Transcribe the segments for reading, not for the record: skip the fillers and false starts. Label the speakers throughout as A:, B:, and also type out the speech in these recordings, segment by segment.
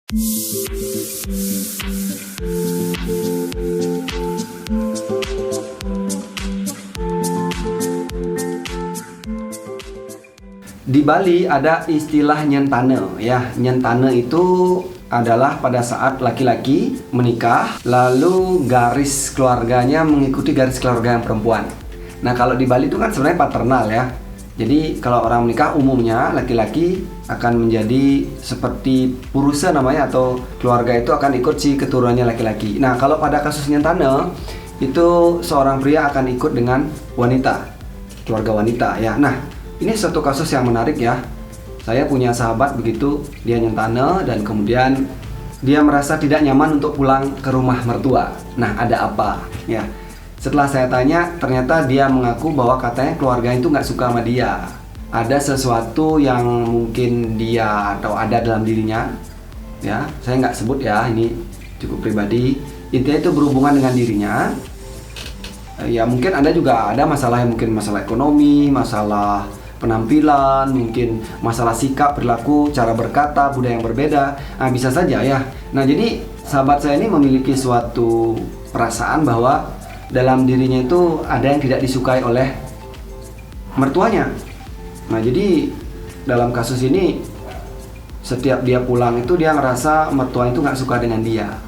A: Di Bali ada istilah nyentane ya. Nyentane itu adalah pada saat laki-laki menikah lalu garis keluarganya mengikuti garis keluarga yang perempuan. Nah, kalau di Bali itu kan sebenarnya paternal ya. Jadi kalau orang menikah umumnya laki-laki akan menjadi seperti purusa namanya, atau keluarga itu akan ikut si keturunannya laki-laki. Nah, kalau pada kasus nyentane itu seorang pria akan ikut dengan wanita, keluarga wanita ya. Nah, ini suatu kasus yang menarik ya. Saya punya sahabat begitu, dia nyentane dan kemudian dia merasa tidak nyaman untuk pulang ke rumah mertua. Nah, ada apa ya? Setelah saya tanya, ternyata dia mengaku bahwa katanya keluarga itu nggak suka sama dia. Ada sesuatu yang mungkin dia atau ada dalam dirinya ya. Saya nggak sebut ya, ini cukup pribadi. Intinya itu berhubungan dengan dirinya. Ya mungkin Anda juga ada masalah, yang mungkin masalah ekonomi, masalah penampilan, mungkin masalah sikap, perilaku, cara berkata, budaya yang berbeda. Nah, bisa saja ya. Nah, jadi sahabat saya ini memiliki suatu perasaan bahwa dalam dirinya itu ada yang tidak disukai oleh mertuanya. Nah, jadi dalam kasus ini setiap dia pulang itu dia ngerasa mertua itu nggak suka dengan dia.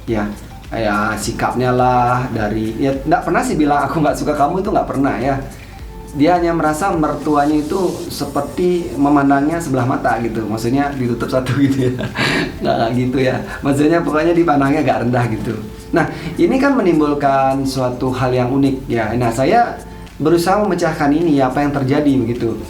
A: Ya, kayak sikapnya lah, dari ya nggak pernah sih bilang aku nggak suka kamu, itu nggak pernah ya. Dia hanya merasa mertuanya itu seperti memandangnya sebelah mata gitu, maksudnya ditutup satu gitu ya. Nggak gitu ya, maksudnya pokoknya dipandangnya agak rendah gitu. Nah, ini kan menimbulkan suatu hal yang unik ya. Nah, saya berusaha memecahkan ini ya, apa yang terjadi begitu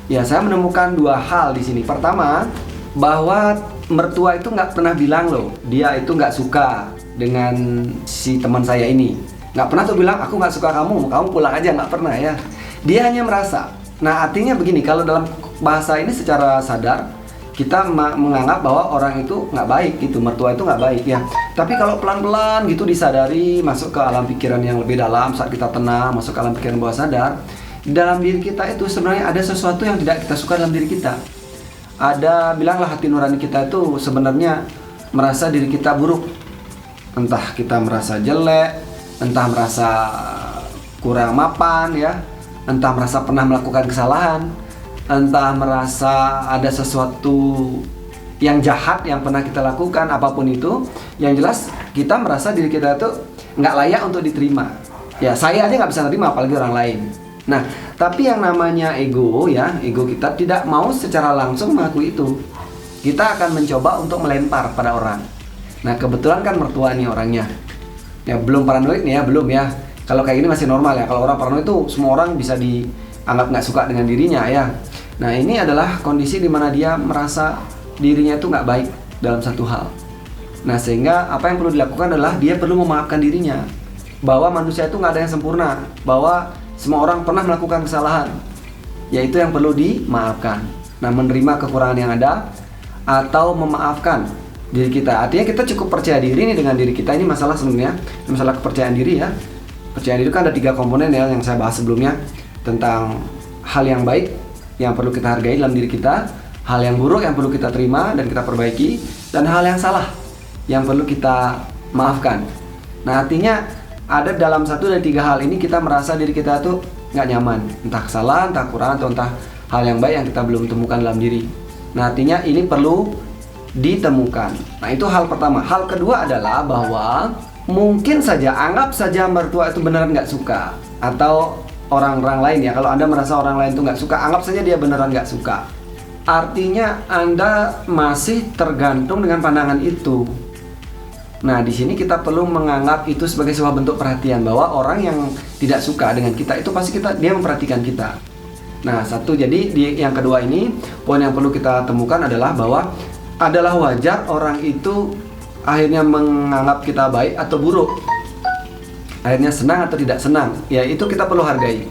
A: ya. Saya menemukan dua hal di sini. Pertama, bahwa mertua itu nggak pernah bilang loh dia itu nggak suka dengan si teman saya ini. Nggak pernah tuh bilang aku nggak suka kamu pulang aja, nggak pernah ya. Dia hanya merasa. Nah, artinya begini, kalau dalam bahasa ini secara sadar kita menganggap bahwa orang itu nggak baik gitu, mertua itu nggak baik ya. Tapi kalau pelan-pelan gitu disadari, masuk ke alam pikiran yang lebih dalam, saat kita tenang, masuk ke alam pikiran bawah sadar, di dalam diri kita itu sebenarnya ada sesuatu yang tidak kita suka dalam diri kita. Ada, bilanglah hati nurani kita itu sebenarnya merasa diri kita buruk. Entah kita merasa jelek, entah merasa kurang mapan ya, entah merasa pernah melakukan kesalahan, entah merasa ada sesuatu yang jahat yang pernah kita lakukan, apapun itu. Yang jelas kita merasa diri kita itu nggak layak untuk diterima. Ya, saya aja nggak bisa terima, apalagi orang lain. Nah, tapi yang namanya ego ya, ego kita tidak mau secara langsung mengakui itu. Kita akan mencoba untuk melempar pada orang. Nah, kebetulan kan mertua nih orangnya. Ya, belum paranoid nih ya, belum ya. Kalau kayak gini masih normal ya. Kalau orang paranoid itu semua orang bisa dianggap nggak suka dengan dirinya ya. Nah, ini adalah kondisi di mana dia merasa dirinya itu nggak baik dalam satu hal. Nah, sehingga apa yang perlu dilakukan adalah dia perlu memaafkan dirinya. Bahwa manusia itu nggak ada yang sempurna. Bahwa semua orang pernah melakukan kesalahan. Yaitu yang perlu dimaafkan. Nah, menerima kekurangan yang ada atau memaafkan diri kita. Artinya kita cukup percaya diri nih dengan diri kita. Ini masalah sebenarnya, masalah kepercayaan diri ya. Percayaan diri kan ada 3 komponen ya yang saya bahas sebelumnya, tentang hal yang baik yang perlu kita hargai dalam diri kita, hal yang buruk yang perlu kita terima dan kita perbaiki, dan hal yang salah yang perlu kita maafkan. Nah, artinya ada dalam 1 dari 3 hal ini kita merasa diri kita tuh nggak nyaman, entah kesalahan, entah kurang, atau entah hal yang baik yang kita belum temukan dalam diri. Nah, artinya ini perlu ditemukan. Nah, itu hal pertama. Hal kedua adalah bahwa mungkin saja, anggap saja mertua itu beneran nggak suka, atau orang-orang lain ya. Kalau Anda merasa orang lain itu nggak suka, anggap saja dia beneran nggak suka. Artinya Anda masih tergantung dengan pandangan itu. Nah, di sini kita perlu menganggap itu sebagai sebuah bentuk perhatian, bahwa orang yang tidak suka dengan kita itu pasti dia memperhatikan kita. Nah, jadi yang kedua ini, poin yang perlu kita temukan adalah bahwa adalah wajar orang itu akhirnya menganggap kita baik atau buruk, akhirnya senang atau tidak senang. Ya, itu kita perlu hargai.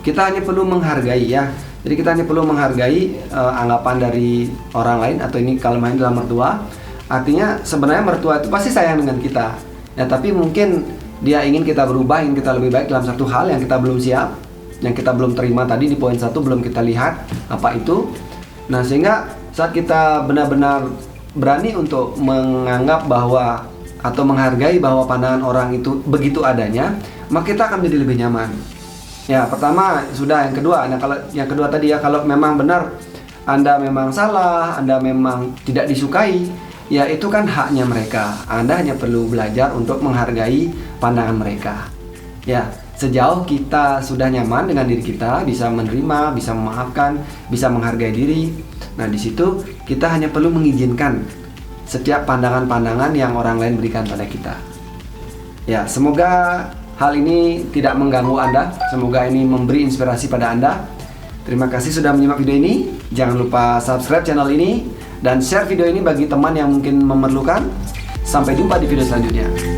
A: Kita hanya perlu menghargai ya. Jadi kita hanya perlu menghargai anggapan dari orang lain, atau ini kalau main dalam mertua. Artinya sebenarnya mertua itu pasti sayang dengan kita. Ya, tapi mungkin dia ingin kita berubah, ingin kita lebih baik dalam satu hal yang kita belum siap, yang kita belum terima tadi di poin 1, belum kita lihat apa itu. Nah, sehingga saat kita benar-benar berani untuk menganggap bahwa atau menghargai bahwa pandangan orang itu begitu adanya, maka kita akan menjadi lebih nyaman. Ya, pertama sudah, yang kedua. Nah, kalau yang kedua tadi ya, kalau memang benar Anda memang salah, Anda memang tidak disukai, ya itu kan haknya mereka. Anda hanya perlu belajar untuk menghargai pandangan mereka. Ya, sejauh kita sudah nyaman dengan diri kita, bisa menerima, bisa memaafkan, bisa menghargai diri. Nah, di situ kita hanya perlu mengizinkan setiap pandangan-pandangan yang orang lain berikan pada kita. Ya, semoga hal ini tidak mengganggu Anda. Semoga ini memberi inspirasi pada Anda. Terima kasih sudah menyimak video ini. Jangan lupa subscribe channel ini dan share video ini bagi teman yang mungkin memerlukan. Sampai jumpa di video selanjutnya.